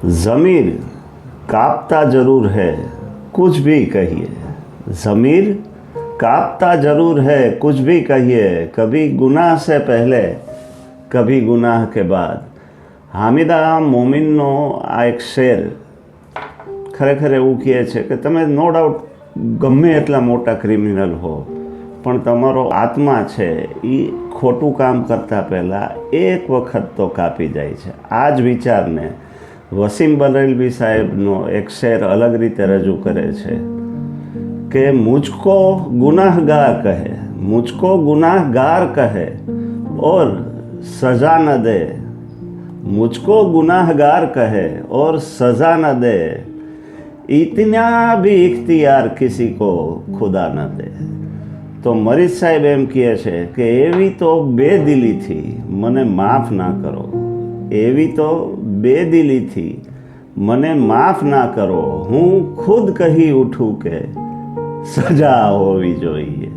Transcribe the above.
ज़मीर काँपता ज़रूर है कुछ भी कहिए, ज़मीर काँपता ज़रूर है कुछ भी कहिए, कभी गुनाह से पहले कभी गुनाह के बाद। હામિદા મોમિનનો આ એક શેર ખરેખર એવું કહે છે કે તમે નો ડાઉટ ગમે એટલા મોટા ક્રિમિનલ હો, પણ તમારો આત્મા છે એ ખોટું કામ કરતાં પહેલાં એક વખત તો કાપી જાય છે. આ જ વિચારને વસીમ બરેલવી સાહેબનો એક શેર અલગ રીતે રજૂ કરે છે કે મુझको गुनाहगार कहे, मुझको गुनाहगार कहे और सज़ा न दे, मुझको गुनाहगार कहे और सज़ा न दे, इतना भी इख्तियार किसी को खुदा न दे. તો મરીઝ સાહેબ એમ કહે છે કે એવી તો બેદિલીથી મને માફ ના કરો, એવી તો બેદિલીથી મને માફ ના કરો, હું ખુદ કહી ઉઠું કે સજા હોવી જોઈએ.